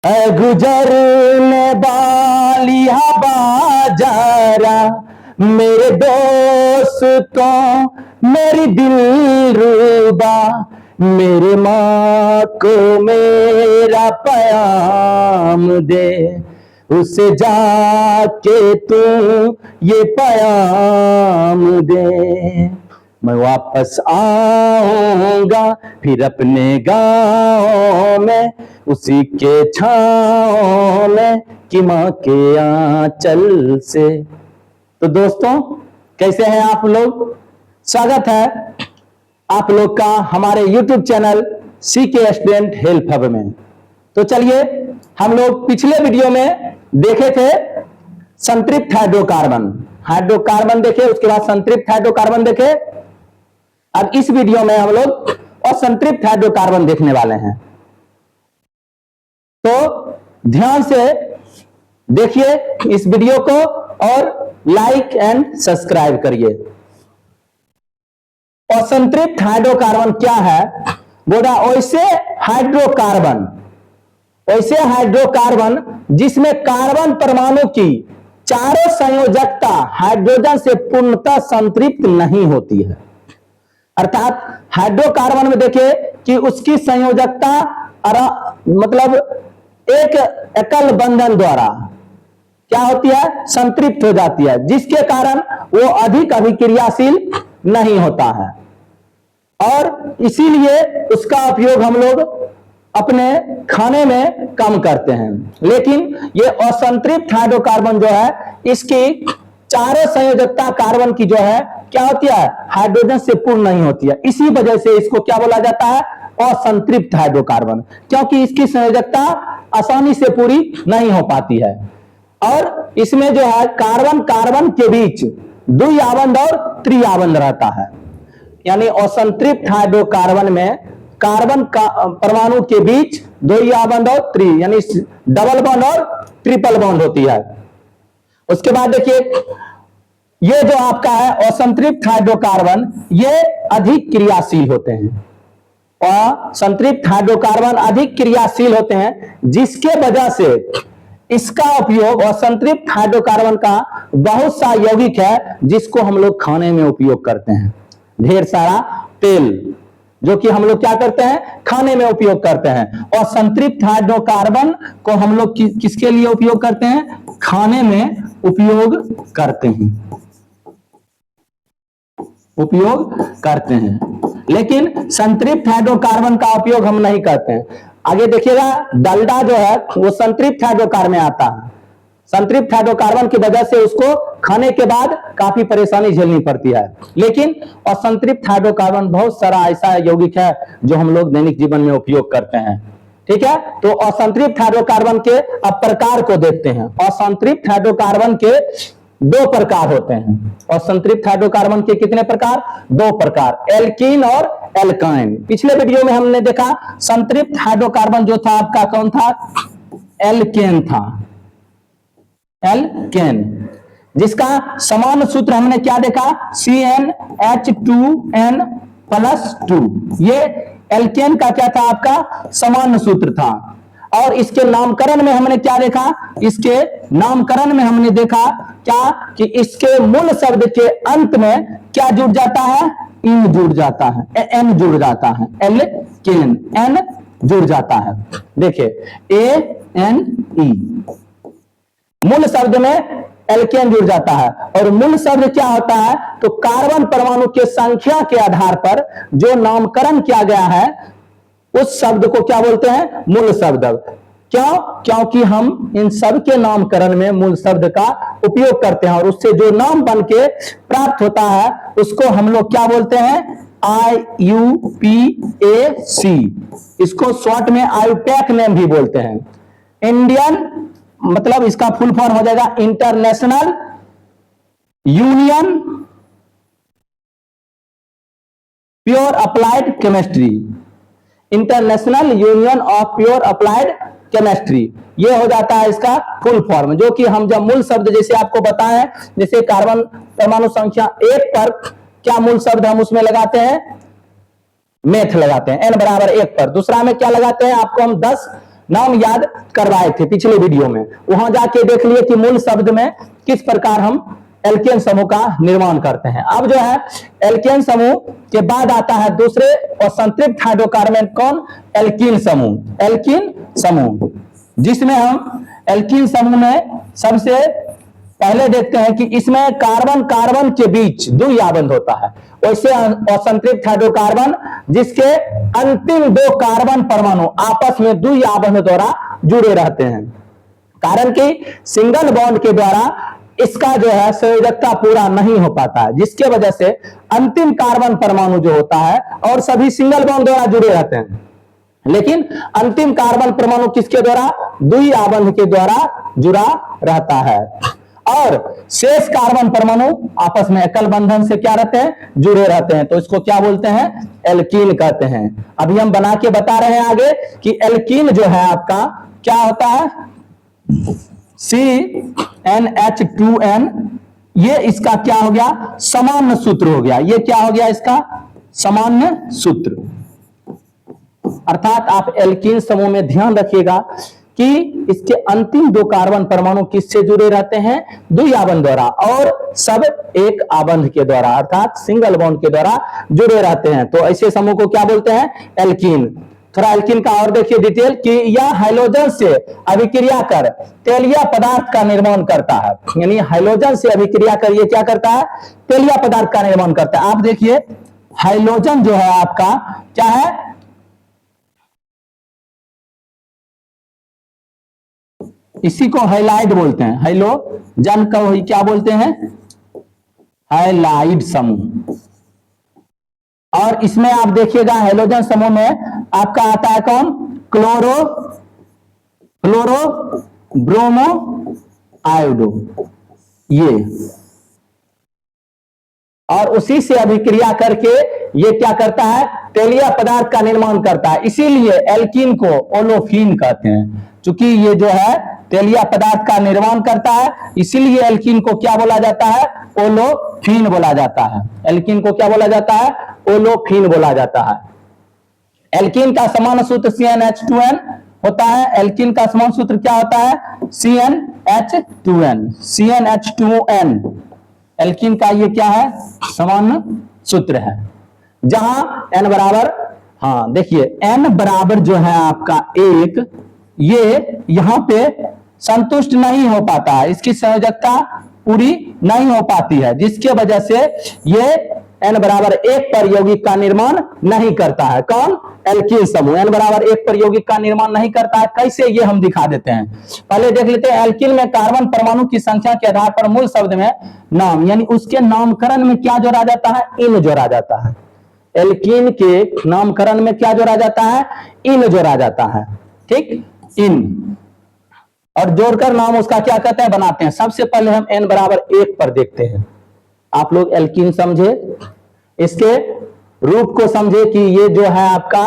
ऐ गुजरने वाली हवा जरा मेरे दोस्तों मेरी दिलरुबा मेरी माँ को मेरा पैगाम दे, उसे जाके तू ये पैगाम दे। मैं वापस आऊंगा फिर अपने गाँव में, उसी के छाँव में कि माँ के आंचल से। तो दोस्तों कैसे हैं आप लोग? स्वागत है आप लोग का हमारे YouTube channel CK student help hub में। तो चलिए हम लोग पिछले वीडियो में देखे थे संतृप्त हाइड्रोकार्बन देखे, उसके बाद संतृप्त हाइड्रोकार्बन देखे। अब इस वीडियो में हम लोग असंतृप्त हाइड्रोकार्बन देखने वाले हैं। तो ध्यान से देखिए इस वीडियो को और लाइक एंड सब्सक्राइब करिए। असंतृप्त हाइड्रोकार्बन क्या है? बोला वैसे हाइड्रोकार्बन जिसमें कार्बन परमाणु की चारों संयोजकता हाइड्रोजन से पूर्णतः संतृप्त नहीं होती है। अर्थात हाइड्रोकार्बन में देखिए कि उसकी संयोजकता मतलब एक एकल बंधन द्वारा क्या होती है? संतृप्त हो जाती है, जिसके कारण वो अधिक अभिक्रियाशील नहीं होता है और इसीलिए उसका उपयोग हम लोग अपने खाने में कम करते हैं। लेकिन ये असंतृप्त हाइड्रोकार्बन जो है इसकी चारों संयोजकता कार्बन की जो है क्या होती है? हाइड्रोजन से पूर्ण नहीं होती है। इसी वजह से इसको क्या बोला जाता है? असंतृप्त हाइड्रोकार्बन, क्योंकि इसकी संयोजकता आसानी से पूरी नहीं हो पाती है और इसमें जो है कार्बन कार्बन के बीच द्विआबंध और त्रिआबंध रहता है। यानी असंतृप्त हाइड्रोकार्बन में कार्बन का परमाणु के बीच द्विआबंध और त्रि यानी डबल बॉन्ड और ट्रिपल बॉन्ड होती है। उसके बाद देखिए ये जो आपका है असंतृप्त हाइड्रोकार्बन ये अधिक क्रियाशील होते हैं और संतृप्त हाइड्रोकार्बन अधिक क्रियाशील होते हैं, जिसके वजह से इसका उपयोग असंतृप्त हाइड्रोकार्बन का बहुत सा यौगिक है जिसको हम लोग खाने में उपयोग करते हैं। ढेर सारा तेल जो कि हम लोग क्या करते हैं? खाने में उपयोग करते हैं। और संतृप्त हाइड्रोकार्बन को हम लोग किसके लिए उपयोग करते हैं? खाने में उपयोग करते हैं। लेकिन संतृप्त हाइड्रोकार्बन का उपयोग हम नहीं करते हैं। आगे देखिएगा डलडा जो है वो संतृप्त हाइड्रोकार्बन में आता है। संतृप्त हाइड्रोकार्बन की वजह से उसको खाने के बाद काफी परेशानी झेलनी पड़ती है। लेकिन असंतृप्त हाइड्रोकार्बन बहुत सारा ऐसा यौगिक है जो हम लोग दैनिक जीवन में उपयोग करते हैं। ठीक है, तो असंतृप्त हाइड्रोकार्बन के अब प्रकार को देखते हैं। असंतृप्त हाइड्रोकार्बन के दो प्रकार होते हैं। असंतृप्त हाइड्रोकार्बन के कितने प्रकार? दो प्रकार, एल्कीन और एल्काइन। पिछले वीडियो में हमने देखा संतृप्त हाइड्रोकार्बन जो था आपका कौन था? एल्केन था। एल्केन जिसका समान सूत्र हमने क्या देखा? CnH2n+2। ये एल्केन का क्या था? आपका समान सूत्र था। और इसके नामकरण में हमने क्या देखा? इसके नामकरण में हमने देखा क्या कि इसके मूल शब्द के अंत में क्या जुड़ जाता है? इन जुड़ जाता है, एन जुड़ जाता है। एल्केन एन जुड़ जाता है। देखिए ANE मूल शब्द में एल्केन जुड़ जाता है। और मूल शब्द क्या होता है? तो कार्बन परमाणु के संख्या के आधार पर जो नामकरण किया गया है उस शब्द को क्या बोलते हैं? मूल शब्द। क्यों? क्योंकि हम इन सब के नामकरण में मूल शब्द का उपयोग करते हैं और उससे जो नाम बन के प्राप्त होता है उसको हम लोग क्या बोलते हैं? IUPAC। इसको शॉर्ट में आयुपैक नेम भी बोलते हैं। इंडियन मतलब इसका फुल फॉर्म हो जाएगा international union pure applied chemistry. International union of pure applied chemistry ये हो जाता है इसका फुल फॉर्म। जो कि हम जब मूल शब्द जैसे आपको बताएं, जैसे कार्बन परमाणु संख्या 1 पर क्या मूल शब्द हम उसमें लगाते हैं? मेथ लगाते हैं, n बराबर 1 पर। दूसरा में क्या लगाते हैं? आपको हम 10 नाम याद करवाए थे पिछले वीडियो में, वहां जाके देख लिए कि मूल शब्द में किस प्रकार हम एल्केन समूह का निर्माण करते हैं। अब जो है एल्केन समूह के बाद आता है दूसरे और संतृप्त हाइड्रोकार्बन कौन, एल्कीन समूह। एल्कीन समूह जिसमें हम एल्कीन समूह में सबसे पहले देखते हैं कि इसमें कार्बन कार्बन के बीच द्विआबंध होता है। वैसे असंतृप्त हाइड्रोकार्बन जिसके अंतिम दो कार्बन परमाणु आपस में द्विआबंध द्वारा जुड़े रहते हैं, कारण कि सिंगल बॉन्ड के द्वारा इसका जो है संयोजकता पूरा नहीं हो पाता है, जिसके वजह से अंतिम कार्बन परमाणु जो होता है और सभी सिंगल बॉन्ड द्वारा जुड़े रहते हैं, लेकिन अंतिम कार्बन परमाणु किसके द्वारा, द्विआबंध के द्वारा जुड़ा रहता है और शेष कार्बन परमाणु आपस में एकल बंधन से क्या रहते हैं, जुड़े रहते हैं। तो इसको क्या बोलते हैं, एल्कीन कहते हैं। अभी हम बना के बता रहे हैं आगे कि एल्कीन जो है आपका क्या होता है, CnH2n, ये इसका क्या हो गया, सामान्य सूत्र हो गया। ये क्या हो गया, इसका सामान्य सूत्र। अर्थात आप एल्कीन समूह में ध्यान रखिएगा कि इसके अंतिम दो कार्बन परमाणु किससे जुड़े रहते हैं, द्विआबंध द्वारा, और सब एक आबंध के द्वारा अर्थात सिंगल बॉन्ड के द्वारा जुड़े रहते हैं। तो ऐसे समूह को क्या बोलते हैं, एल्कीन। थोड़ा एल्कीन का और देखिए डिटेल कि यह हाइड्रोजन से अभिक्रिया कर तेलीय पदार्थ का निर्माण करता है। यानी हाइड्रोजन से अभिक्रिया कर ये क्या करता है, तेलीय पदार्थ का निर्माण करता है। आप देखिए हाइड्रोजन जो है आपका क्या है, इसी को हाइलाइड बोलते हैं। हाइड्रोजन का क्या बोलते हैं, हाइलाइड समूह। और इसमें आप देखिएगा हाइड्रोजन समूह में आपका आता है कौन, क्लोरो ब्रोमो आयोडो, ये, और उसी से अभिक्रिया करके ये क्या करता है, तेलीय पदार्थ का निर्माण करता है। इसीलिए एल्कीन को ओलोफिन कहते हैं। चूंकि ये जो है तेलीय पदार्थ का निर्माण करता है, इसीलिए एल्कीन को क्या बोला जाता है, ओलोफिन बोला जाता है। एल्कीन को क्या बोला जाता है, ओलोफिन बोला जाता है। एल्कीन का समान सूत्र CnH2n होता है। एल्कीन का समान सूत्र क्या होता है, CnH2n। एल्कीन का ये क्या है, समान सूत्र है। जहां n बराबर, हाँ देखिए n बराबर जो है आपका 1, ये यहां पे संतुष्ट नहीं हो पाता है, इसकी संयोजकता पूरी नहीं हो पाती है, जिसके वजह से ये n बराबर 1 पर यौगिक का निर्माण नहीं करता है। कौन, एल्कीन समूह n बराबर 1 पर यौगिक का निर्माण नहीं करता है। कैसे, ये हम दिखा देते हैं। पहले देख लेते हैं एल्कीन में कार्बन परमाणु की संख्या के आधार पर मूल शब्द में नाम यानी उसके नामकरण में क्या जोड़ा जाता है, इन जोड़ा जाता है। एल्कीन के नामकरण में क्या जोड़ा जाता है, इन जोड़ा जाता है। ठीक, इन, और जोड़कर नाम उसका क्या कहते हैं, बनाते हैं। सबसे पहले हम n बराबर 1 पर देखते हैं। आप लोग एल्कीन समझे, इसके रूप को समझे कि ये जो है आपका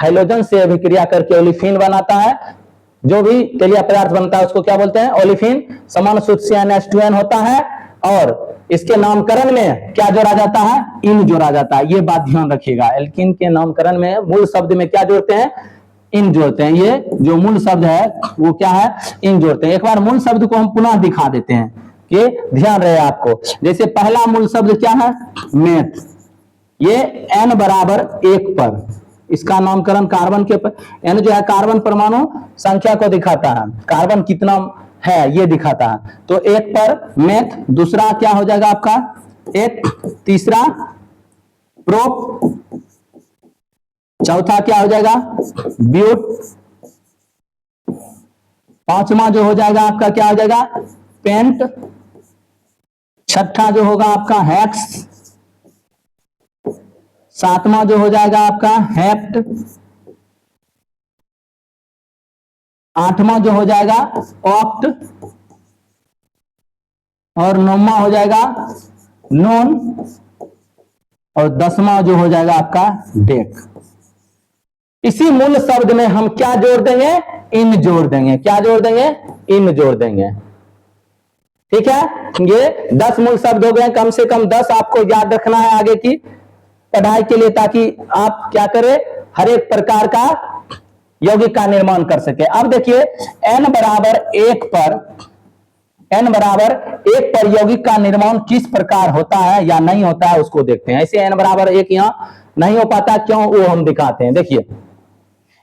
हाइड्रोजन से अभिक्रिया करके ओलिफिन बनाता है। जो भी तेलीय पदार्थ बनता है उसको क्या बोलते हैं, ओलिफिन। समान सूत्र CnH2n होता है और इसके नामकरण में क्या जोड़ा जाता है, इन जोड़ा जाता है। ये बात ध्यान रखिएगा, एल्कीन के नामकरण में मूल शब्द में क्या जोड़ते हैं, इन जोड़ते हैं। ये जो मूल शब्द है वो क्या है, इन जोड़ते हैं। एक बार मूल शब्द को हम पुनः दिखा देते हैं कि ध्यान रहे आपको। जैसे पहला मूल शब्द क्या है, मेथ। ये n बराबर 1 पर, इसका नामकरण कार्बन के पर, n जो है कार्बन परमाणु संख्या को दिखाता है, कार्बन कितना है ये दिखाता है। तो 1 पर मेथ, दूसरा क्या हो जाएगा आपका 1, तीसरा प्रोप, चौथा क्या हो जाएगा ब्यूट, पांचवा जो हो जाएगा आपका क्या हो जाएगा पेंट, छठा जो होगा आपका हेक्स, सातवां जो हो जाएगा आपका हेप्ट, आठवां जो हो जाएगा ऑक्ट, और नौवां हो जाएगा नोन, और 10वां जो हो जाएगा आपका डेक। इसी मूल शब्द में हम क्या जोड़ देंगे, इन जोड़ देंगे। क्या जोड़ देंगे, इन जोड़ देंगे। ठीक है, ये 10 मूल शब्द हो गए। कम से कम 10 आपको याद रखना है आगे की पढ़ाई के लिए, ताकि आप क्या करें, हर एक प्रकार का यौगिक का निर्माण कर सके। अब देखिए n बराबर एक पर यौगिक का निर्माण किस प्रकार होता है या नहीं होता है उसको देखते हैं। ऐसे n बराबर एक यहाँ नहीं हो पाता, क्यों, वो हम दिखाते हैं। देखिए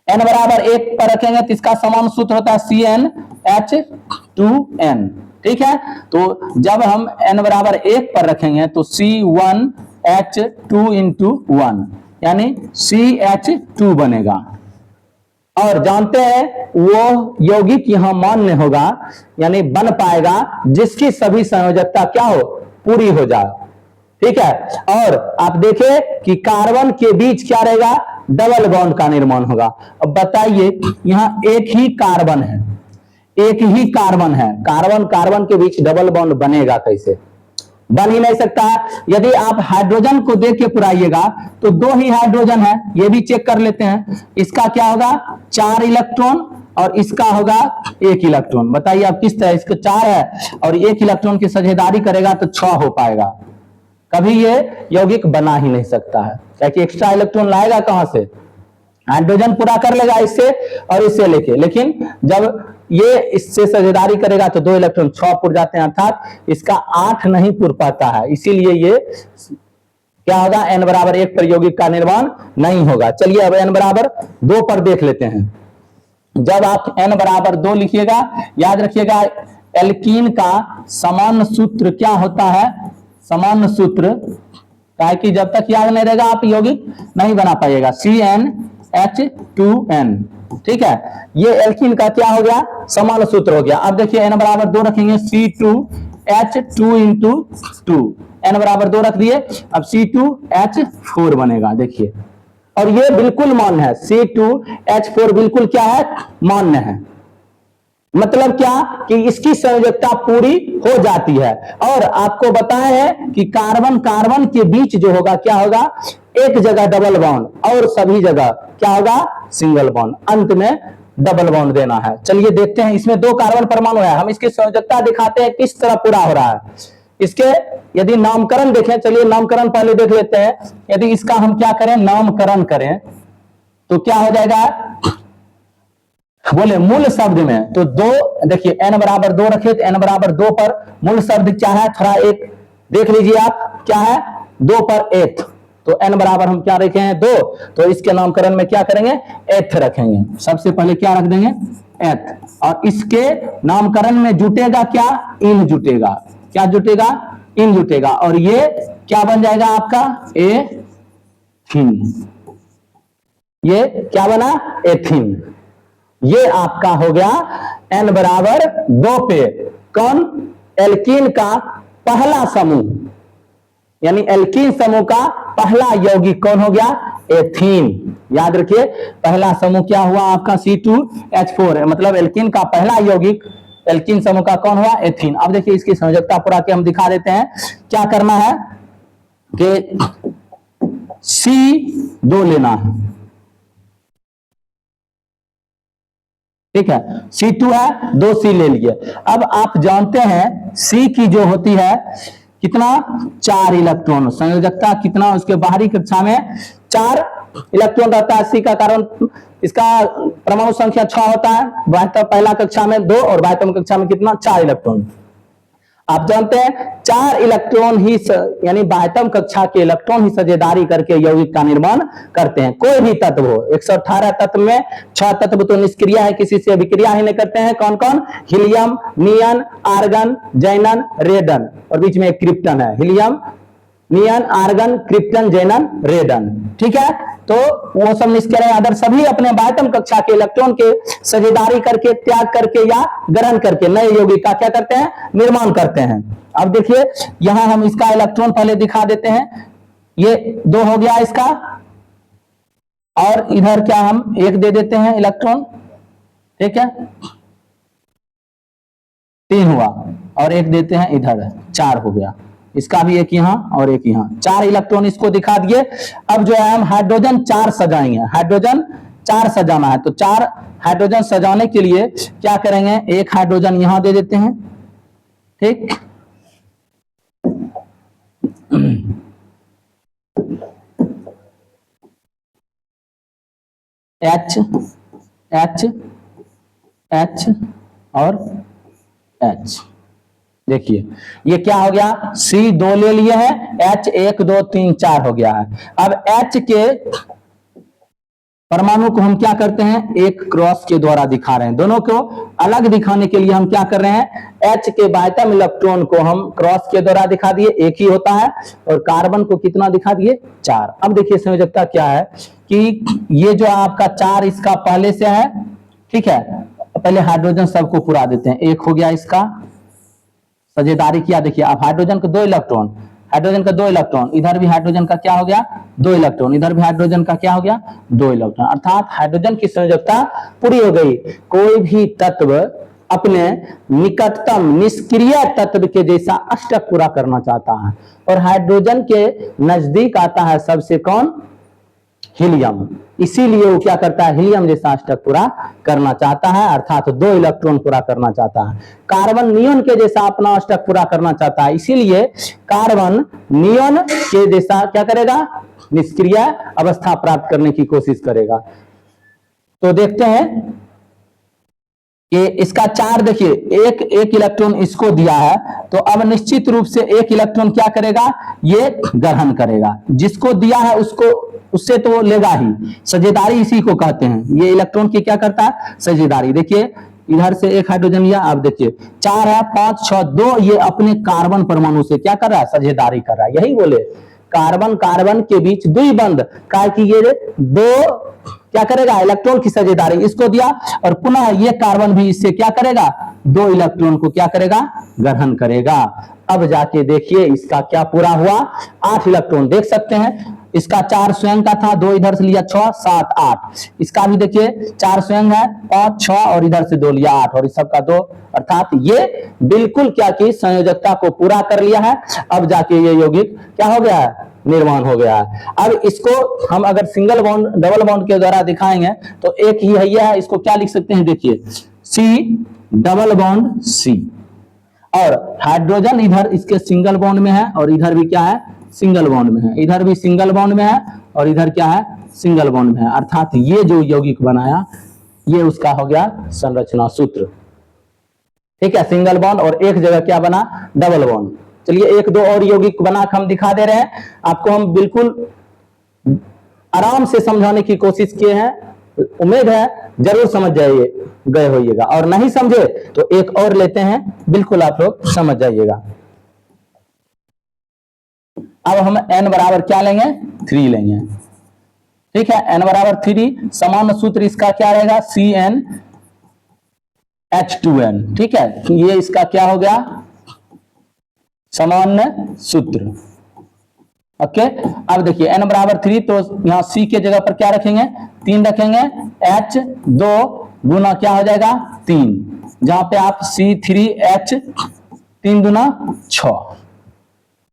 n बराबर एक पर रखेंगे तो इसका समान सूत्र होता है CnH2n, ठीक है। तो जब हम n बराबर एक पर रखेंगे तो C1H2 इंटू 1 यानी CH2 बनेगा। और जानते हैं वो यौगिक यहां मान्य होगा यानी बन पाएगा जिसकी सभी संयोजकता क्या हो, पूरी हो जाए, ठीक है। और आप देखें कि कार्बन के बीच क्या रहेगा, डबल बॉन्ड का निर्माण होगा। अब बताइए यहां एक ही कार्बन है, कार्बन कार्बन के बीच डबल बॉन्ड बनेगा कैसे, बन ही नहीं सकता है। यदि आप हाइड्रोजन को देख के पुराइएगा तो दो ही हाइड्रोजन है, ये भी चेक कर लेते हैं। इसका क्या होगा 4 इलेक्ट्रॉन और इसका होगा 1 इलेक्ट्रॉन। बताइए आप किस तरह, इसका 4 है और 1 इलेक्ट्रॉन की साझेदारी करेगा तो 6 हो पाएगा। कभी ये यौगिक बना ही नहीं सकता है, क्योंकि एक्स्ट्रा इलेक्ट्रॉन लाएगा कहां से, हाइड्रोजन पूरा कर लेगा इससे और इससे लेके, लेकिन जब ये इससे साझेदारी करेगा तो 2 इलेक्ट्रॉन 6 पुर जाते हैं, अर्थात इसका 8 नहीं पुर पाता है। इसीलिए ये क्या होगा, n बराबर 1 पर यौगिक का निर्माण नहीं होगा। चलिए अब n बराबर 2 पर देख लेते हैं। जब आप n बराबर 2 लिखिएगा, याद रखिएगा एल्कीन का सामान्य सूत्र क्या होता है, सामान्य सूत्र, काहे कि जब तक याद नहीं रहेगा आप यौगिक नहीं बना पाइएगा, CnH2n, ठीक है। ये एल्कीन का क्या हो गया, सामान्य सूत्र हो गया। अब देखिए n बराबर 2 रखेंगे, C2H2 इंटू 2, n बराबर 2 रख दिए, अब C2H4 बनेगा। देखिए और ये बिल्कुल मान्य है, C2H4 बिल्कुल क्या है, मान्य है। मतलब क्या कि इसकी संयोजकता पूरी हो जाती है। और आपको बताया है कि कार्बन कार्बन के बीच जो होगा क्या होगा, एक जगह डबल बॉन्ड और सभी जगह क्या होगा, सिंगल बॉन्ड। अंत में डबल बॉन्ड देना है। चलिए देखते हैं, इसमें 2 कार्बन परमाणु है, हम इसकी संयोजकता दिखाते हैं किस तरह पूरा हो रहा है। इसके यदि नामकरण देखें, चलिए नामकरण पहले देख लेते हैं। यदि इसका हम क्या करें, नामकरण करें तो क्या हो जाएगा, बोले मूल शब्द में तो 2, देखिए n बराबर 2 रखे तो n बराबर 2 पर मूल शब्द क्या है, थोड़ा एक देख लीजिए आप, क्या है 2 पर एथ, तो n बराबर हम क्या रखे हैं 2, तो इसके नामकरण में क्या करेंगे, एथ रखेंगे। सबसे पहले क्या रख देंगे, एथ, और इसके नामकरण में जुटेगा क्या, इन जुटेगा, क्या जुटेगा, इन जुटेगा, और ये क्या बन जाएगा आपका एथीन। ये क्या बना, एथीन। ये आपका हो गया n बराबर 2 पे कौन, एल्कीन का पहला समूह, यानी एल्कीन समूह का पहला यौगिक कौन हो गया, एथीन। याद रखिए पहला समूह क्या हुआ आपका C2H4, मतलब एल्कीन का पहला यौगिक एल्कीन समूह का कौन हुआ, एथीन। अब देखिए इसकी संयोजकता पूरा के हम दिखा देते हैं। क्या करना है कि C2 लेना है, ठीक है, C2 है, 2 C ले लिए। अब आप जानते हैं C की जो होती है कितना, 4 इलेक्ट्रॉन, संयोजकता कितना, उसके बाहरी कक्षा में 4 इलेक्ट्रॉन रहता है C का, कारण इसका परमाणु संख्या 6 होता है, पहला कक्षा में 2 और बाह्यतम कक्षा में कितना, 4 इलेक्ट्रॉन। आप जानते हैं 4 इलेक्ट्रॉन ही यानी बाह्यतम कक्षा के इलेक्ट्रॉन ही साझेदारी करके यौगिक का निर्माण करते हैं। कोई भी तत्व हो, 118 तत्व में 6 तत्व तो निष्क्रिय है, किसी से अभिक्रिया ही नहीं करते हैं। कौन कौन, हीलियम, नियन, आर्गन, जैनन, रेडन, और बीच में एक क्रिप्टन है, हीलियम, नियन, आर्गन, क्रिप्टन, जैनन, रेडन, ठीक है। तो वो सब निष्क्रिय, अदर सभी अपने बाह्यतम कक्षा के इलेक्ट्रॉन के साझेदारी करके, त्याग करके या ग्रहण करके नए यौगिक का क्या करते हैं, निर्माण करते हैं। अब देखिए यहां हम इसका इलेक्ट्रॉन पहले दिखा देते हैं, ये 2 हो गया इसका, और इधर क्या हम 1 दे देते हैं इलेक्ट्रॉन, ठीक है, 3 हुआ, और 1 देते हैं इधर, 4 हो गया। इसका भी एक यहां और एक यहां, 4 इलेक्ट्रॉन इसको दिखा दिए। अब जो है हम हाइड्रोजन 4 सजाएंगे, हाइड्रोजन 4 सजाना है, तो 4 हाइड्रोजन सजाने के लिए क्या करेंगे, 1 हाइड्रोजन यहां दे देते हैं, ठीक, H H H और H। देखिए ये क्या हो गया, C 2 ले लिए हैं, H 1 2 3 4 हो गया है। अब H के परमाणु को हम क्या करते हैं, एक क्रॉस के द्वारा दिखा रहे हैं। दोनों को अलग दिखाने के लिए हम क्या कर रहे हैं, H के बायतम इलेक्ट्रॉन को हम क्रॉस के द्वारा दिखा दिए, एक ही होता है, और कार्बन को कितना दिखा दिए, 4। अब देखिए संयोजकता क्या है कि ये जो आपका 4 इसका पहले से है, ठीक है। पहले हाइड्रोजन सबको पूरा देते हैं, एक हो गया इसका, साझेदारी किया। देखिए अब हाइड्रोजन का 2 इलेक्ट्रॉन, हाइड्रोजन का 2 इलेक्ट्रॉन, इधर भी हाइड्रोजन का क्या हो गया, 2 इलेक्ट्रॉन, इधर भी हाइड्रोजन का क्या हो गया, 2 इलेक्ट्रॉन। अर्थात हाइड्रोजन की संयोजकता पूरी हो गई। कोई भी तत्व अपने निकटतम निष्क्रिय तत्व के जैसा अष्टक पूरा करना चाहता है, और हाइड्रोजन के नजदीक आता है सबसे कौन, हीलियम। इसीलिए वो क्या करता है, हीलियम जैसा अष्टक पूरा करना चाहता है, अर्थात 2 इलेक्ट्रॉन पूरा करना चाहता है। कार्बन नियॉन के जैसा अपना अष्टक पूरा करना चाहता है, इसीलिए कार्बन नियॉन के जैसा क्या करेगा, निष्क्रिय अवस्था प्राप्त करने की कोशिश करेगा। तो देखते हैं कि इसका 4, देखिए एक इलेक्ट्रॉन इसको दिया है, तो अब निश्चित रूप से एक इलेक्ट्रॉन क्या करेगा, ये ग्रहण करेगा। जिसको दिया है उसको, उससे तो वो लेगा ही, साझेदारी इसी को कहते हैं। ये इलेक्ट्रॉन की क्या करता है, साझेदारी। देखिए इधर से एक हाइड्रोजन लिया, आप देखिए 4 है, 5 6 2, ये अपने कार्बन परमाणु से क्या कर रहा है, साझेदारी कर रहा है। यही बोले कार्बन कार्बन के बीच द्विबंध का, कि ये 2 क्या करेगा, इलेक्ट्रॉन की साझेदारी इसको दिया, और पुनः ये कार्बन भी इससे क्या करेगा, 2 इलेक्ट्रॉन को क्या करेगा, ग्रहण करेगा। अब जाके देखिए इसका क्या पूरा हुआ, 8 इलेक्ट्रॉन। देख सकते हैं इसका 4 स्वयं का था, 2 इधर से लिया, 6 7 8। इसका भी देखिए 4 स्वयं है, 5 6, और इधर से 2 लिया 8, और इस सबका 2। अर्थात ये बिल्कुल क्या की, संयोजकता को पूरा कर लिया है। अब जाके ये यौगिक क्या हो गया है, निर्माण हो गया है। अब इसको हम अगर सिंगल बॉन्ड डबल बॉन्ड के द्वारा दिखाएंगे तो एक ही है, यह है, इसको क्या लिख सकते हैं, देखिए C डबल बॉन्ड C, और हाइड्रोजन इधर इसके सिंगल बॉन्ड में है, और इधर भी क्या है, सिंगल बॉन्ड में है, इधर भी सिंगल बॉन्ड में है, और इधर क्या है, सिंगल बॉन्ड में है। अर्थात ये जो यौगिक बनाया, ये उसका हो गया संरचना सूत्र, ठीक है। सिंगल बॉन्ड और एक जगह क्या बना, डबल बॉन्ड। चलिए 1 2 और यौगिक बना के हम दिखा दे रहे हैं आपको, हम बिल्कुल आराम से समझाने की कोशिश किए हैं। उम्मीद है जरूर समझ जाइए गए होइएगा, और नहीं समझे तो एक और लेते हैं, बिल्कुल आप लोग समझ जाइएगा। अब हम n बराबर क्या लेंगे, 3 लेंगे, ठीक है। n बराबर 3, समान सूत्र इसका क्या रहेगा, CnH2n, ठीक है। ये इसका क्या हो गया, सामान्य सूत्र, ओके। अब देखिए n बराबर 3, तो यहाँ C के जगह पर क्या रखेंगे, 3 रखेंगे, H 2 गुना क्या हो जाएगा, 3, जहां पे आप C3H 3 गुना 6,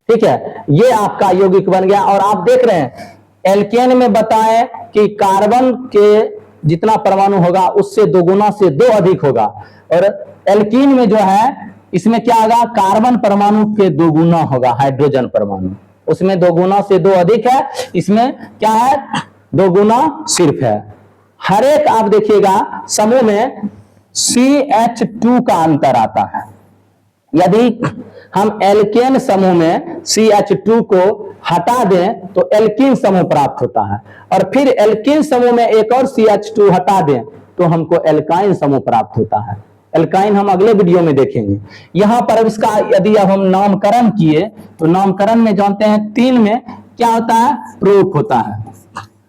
ठीक है। ये आपका यौगिक बन गया। और आप देख रहे हैं एल्केन में बताएं कि कार्बन के जितना परमाणु होगा उससे 2 गुना से 2 अधिक होगा, और एल्कीन में जो है इसमें क्या होगा, कार्बन परमाणु के 2 गुना होगा हाइड्रोजन परमाणु, उसमें 2 गुना से 2 अधिक है, इसमें क्या है, 2 गुना सिर्फ है। हर एक आप देखिएगा समूह में CH2 का अंतर आता है। यदि हम एल्केन समूह में CH2 को हटा दें तो एल्कीन समूह प्राप्त होता है, और फिर एल्कीन समूह में एक और CH2 हटा दें तो हमको एल्काइन समूह प्राप्त होता है। एल्काइन हम अगले वीडियो में देखेंगे। यहां पर अब इसका यदि अब हम नामकरण किए तो नामकरण में जानते हैं 3 में क्या होता है, प्रोप होता है,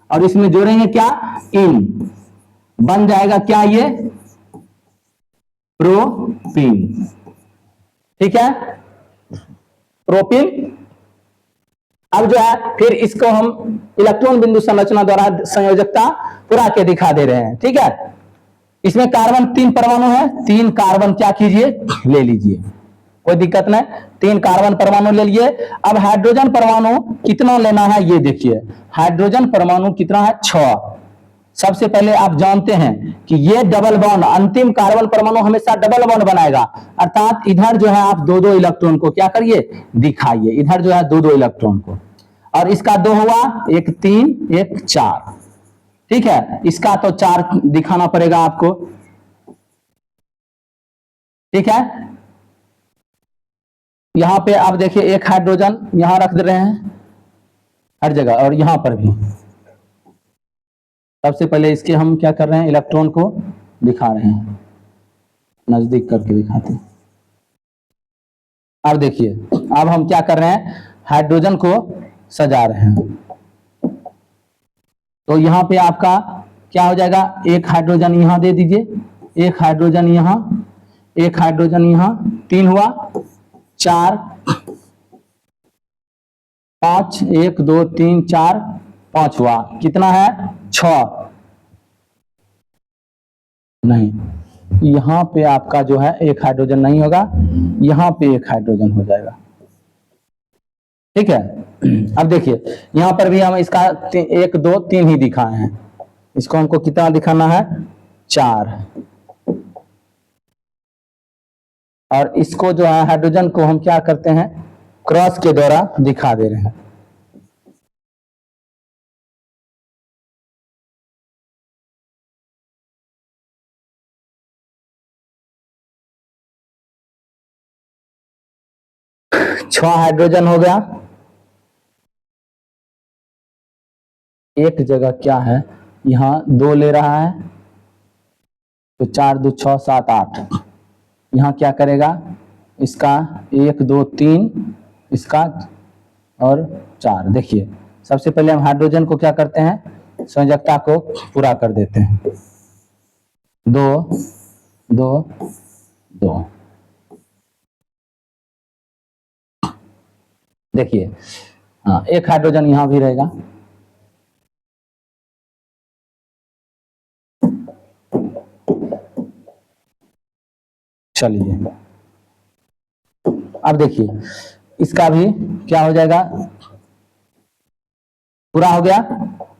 और इसमें जोड़ेंगे क्या, इन, बन जाएगा क्या, ये प्रोपीन, ठीक है, प्रोपीन। अब जो है फिर इसको हम इलेक्ट्रॉन बिंदु संरचना द्वारा संयोजकता पूरा के दिखा दे रहे हैं, ठीक है। इसमें कार्बन 3 परमाणु है, 3 कार्बन क्या कीजिए, ले लीजिए, कोई दिक्कत नहीं, 3 कार्बन परमाणु ले लिए। अब हाइड्रोजन परमाणु कितना लेना है, ये देखिए, हाइड्रोजन परमाणु कितना है, 6। सबसे पहले आप जानते हैं कि ये डबल बॉन्ड, अंतिम कार्बन परमाणु हमेशा डबल बॉन्ड बनाएगा, अर्थात इधर जो है आप 2 2 इलेक्ट्रॉन को क्या करिए, दिखाइए, इधर जो है 2 2 इलेक्ट्रॉन को, और इसका 2 हुआ, 1 3 1 4, ठीक है, इसका तो चार दिखाना पड़ेगा आपको। ठीक है, यहां पे आप देखिए एक हाइड्रोजन यहां रख दे रहे हैं हर जगह, और यहां पर भी। सबसे पहले इसके हम क्या कर रहे हैं, इलेक्ट्रॉन को दिखा रहे हैं, नजदीक करके दिखाते हैं। अब देखिए, अब हम क्या कर रहे हैं, हाइड्रोजन को सजा रहे हैं। तो यहां पे आपका क्या हो जाएगा, एक हाइड्रोजन यहां दे दीजिए, एक हाइड्रोजन यहां, एक हाइड्रोजन यहां, 3 हुआ, 4, 5, 1 2 3 4 5 हुआ, कितना है, 6। नहीं, यहां पे आपका जो है एक हाइड्रोजन नहीं होगा, यहां पे एक हाइड्रोजन हो जाएगा। ठीक है, अब देखिए यहां पर भी हम इसका 1 2 3 ही दिखाए हैं, इसको हमको कितना दिखाना है, 4। और इसको जो है हाइड्रोजन को हम क्या करते हैं, क्रॉस के द्वारा दिखा दे रहे हैं। छह हाइड्रोजन हो गया, एक जगह क्या है, यहां 2 ले रहा है, तो 4 2 6 7 8, यहां क्या करेगा, इसका 1 2 3, इसका और 4। देखिए सबसे पहले हम हाइड्रोजन को क्या करते हैं, संयोजकता को पूरा कर देते हैं, 2 2 2। देखिए हाँ, एक हाइड्रोजन यहां भी रहेगा। चलिए अब देखिए इसका भी क्या हो जाएगा, पूरा हो गया।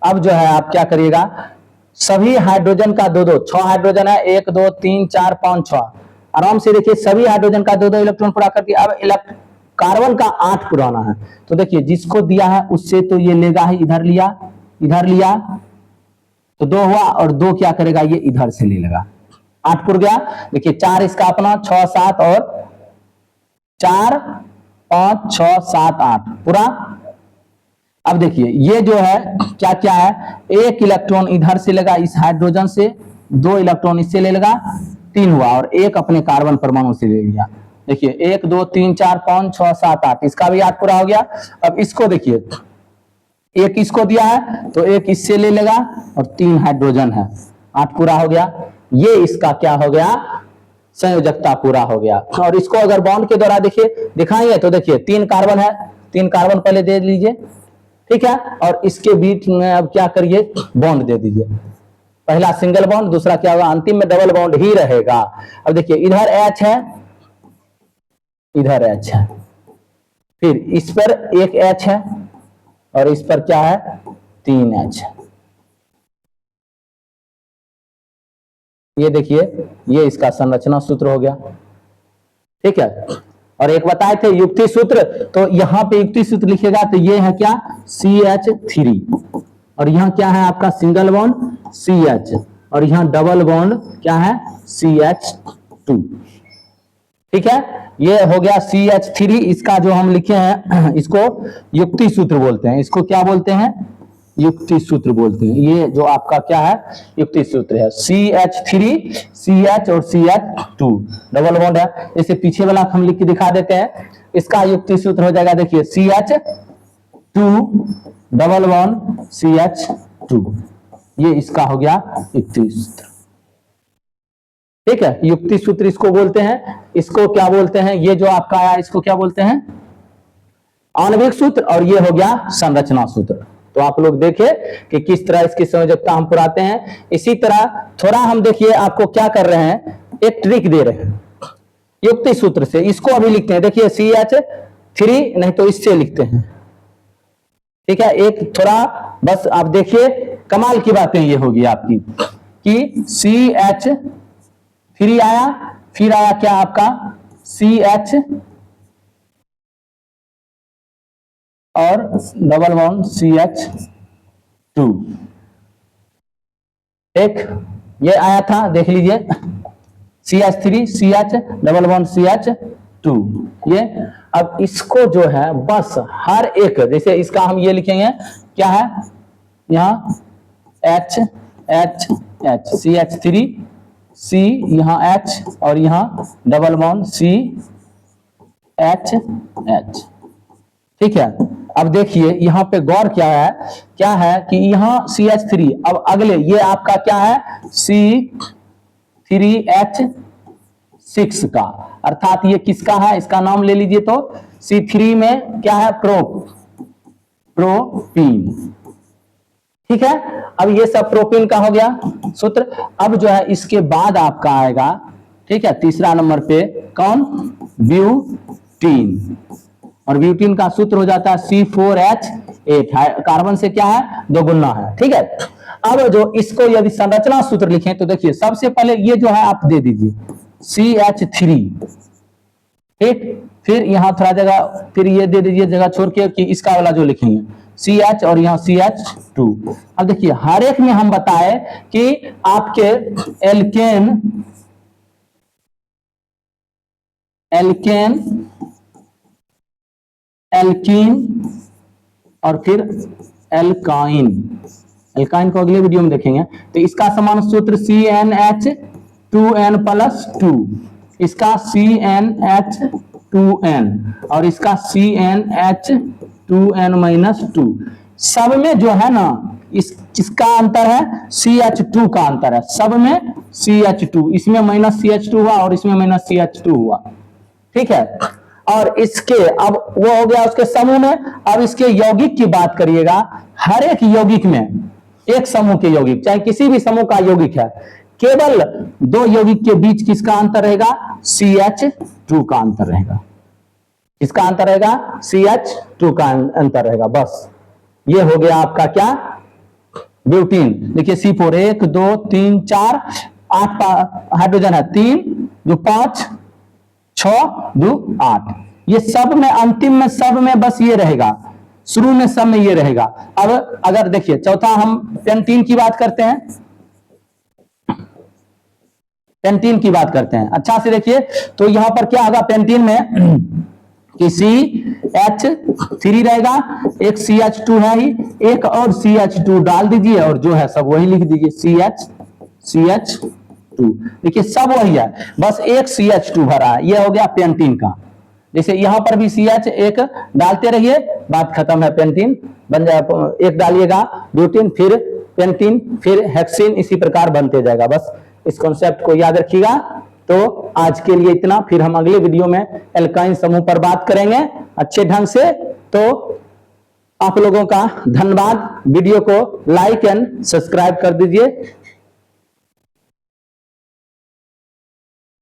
अब जो है आप क्या करिएगा, सभी हाइड्रोजन का 2 2, 6 हाइड्रोजन है, 1 2 3 4 5 6, आराम से देखिए सभी हाइड्रोजन का 2 2 इलेक्ट्रॉन पूरा कर दिया। अब कार्बन का 8 पुराना है, तो देखिए जिसको दिया है उससे तो ये लेगा ही, इधर लिया, इधर लिया, तो 2 हुआ, और 2 क्या करेगा, ये इधर से ले लेगा, 8 पुर गया। देखिए 4 इसका अपना, 6 7 और 4 5 6 7 8 पूरा। अब देखिए ये जो है क्या क्या है, एक इलेक्ट्रॉन इधर से लेगा इस हाइड्रोजन से, 2 इलेक्ट्रॉन इससे ले लेगा, 3 हुआ, और एक अपने कार्बन परमाणु से ले लिया। देखिए 1 2 3 4 5 6 7 8, इसका भी 8 पूरा हो गया। अब इसको देखिए, एक इसको दिया है तो एक इससे ले लेगा, और 3 हाइड्रोजन है, 8 पूरा हो गया। ये इसका क्या हो गया, संयोजकता पूरा हो गया। और इसको अगर बॉन्ड के द्वारा देखिए दिखाएंगे तो देखिए 3 कार्बन है, 3 कार्बन पहले दे लीजिए, ठीक है, और इसके बीच में अब क्या करिए, बॉन्ड दे दीजिए, पहला सिंगल बॉन्ड, दूसरा क्या होगा, अंतिम में डबल बॉन्ड ही रहेगा। अब देखिए इधर H है, इधर H है, फिर इस पर एक H है, और इस पर क्या है, 3 H। ये देखिए ये इसका संरचना सूत्र हो गया। ठीक है, और एक बताए थे युक्ति सूत्र, तो यहां पे युक्ति सूत्र लिखेगा तो ये है क्या, CH3, और यहां क्या है आपका सिंगल बॉन्ड CH, और यहां डबल बॉन्ड क्या है, CH2। ठीक है, ये हो गया CH3। इसका जो हम लिखे हैं इसको युक्ति सूत्र बोलते हैं, इसको क्या बोलते हैं, युक्ति सूत्र बोलते हैं। ये जो आपका क्या है, युक्ति सूत्र है, CH3 CH और CH2 डबल बॉन्ड है। इसे पीछे वाला हम लिख के दिखा देते हैं, इसका युक्ति सूत्र हो जाएगा, देखिए CH2 डबल बॉन्ड CH2, ये इसका हो गया युक्ति सूत्र। ठीक है, युक्ति सूत्र इसको बोलते हैं। इसको क्या बोलते हैं, ये जो आपका आया इसको क्या बोलते हैं, आणविक सूत्र, और ये हो गया संरचना सूत्र। तो आप लोग देखें कि किस तरह इसकी संयोजकता हम पुराते हैं। इसी तरह थोड़ा हम देखिए आपको क्या कर रहे हैं, एक ट्रिक दे रहे हैं युक्ति सूत्र से, इसको अभी लिखते हैं, देखिए CH3 नहीं तो इससे लिखते हैं। ठीक है, एक थोड़ा बस आप देखिए, कमाल की बातें ये होगी आपकी कि CH3 आया, फिर आया क्या आपका CH और डबल बॉन्ड CH2, एक ये आया था, देख लीजिए, CH3 CH double bond CH2 ये। अब इसको जो है बस हर एक, जैसे इसका हम ये लिखेंगे क्या है, यहाँ H H H CH3 C यहाँ H और यहाँ डबल बॉन्ड CH H, ठीक है। अब देखिए यहाँ पे गौर क्या है कि यहाँ CH3, अब अगले ये आपका क्या है C3H6 का, अर्थात ये किसका है, इसका नाम ले लीजिए। तो C3 में क्या है, प्रोपीन, ठीक है। अब ये सब प्रोपीन का हो गया सूत्र। अब जो है इसके बाद आपका आएगा, ठीक है, तीसरा नंबर पे कौन, ब्यूटीन, और ब्यूटीन का सूत्र हो जाता है C4H8, कार्बन से क्या है, दोगुना है, ठीक है। अब जो इसको यदि संरचना सूत्र लिखें तो देखिए सबसे पहले ये जो है आप दे दीजिए CH3, ठीक, फिर यहां थोड़ा जगह, फिर ये दे दीजिए जगह छोड़ के कि इसका वाला जो लिखेंगे CH और यहाँ CH2। अब देखिए हर एक में हम बताए कि आपके एल्कीन और फिर एल्काइन को अगले वीडियो में देखेंगे। तो इसका समान सूत्र CnH2n+2, इसका CnH2n और इसका CnH2n-2। सब में जो है ना इसका अंतर है CH2 का अंतर है, सब में CH2, इसमें -CH2 हुआ और इसमें -CH2 हुआ, ठीक है। और इसके अब वो हो गया उसके समूह में। अब इसके यौगिक की बात करिएगा, हर एक यौगिक में, एक समूह के यौगिक चाहे किसी भी समूह का यौगिक है, केवल दो यौगिक के बीच किसका अंतर रहेगा, CH2 का अंतर रहेगा। किसका अंतर रहेगा, CH2 का अंतर रहेगा। बस ये हो गया आपका क्या, ब्यूटीन। देखिए C4 1 2 3 4 8 हाइड्रोजन है, 3 2 5 6 2 8, ये सब में अंतिम में सब में बस ये रहेगा, शुरू में सब में ये रहेगा। अब अगर देखिए चौथा हम पेंटीन की बात करते हैं, पेंटीन की बात करते हैं अच्छा से देखिए। तो यहां पर क्या होगा पेंटीन में कि CH3 रहेगा, एक CH2 है ही, एक और CH2 डाल दीजिए और जो है सब वही लिख दीजिए CH2। देखिए सब वही है, बस एक CH2 भरा है, ये हो गया पेंटीन का। जैसे यहां पर भी CH एक डालते रहिए, बात खत्म है, पेंटीन बन जाए, एक डालिएगा ब्यूटीन, फिर पेंटीन, फिर हेक्सीन, इसी प्रकार बनते जाएगा। बस इस कॉन्सेप्ट को याद रखिएगा। तो आज के लिए इतना, फिर हम अगले वीडियो में एल्काइन समूह पर बात करेंगे अच्छे ढंग से। तो आप लोगों का धन्यवाद, वीडियो को लाइक एंड सब्सक्राइब कर दीजिए।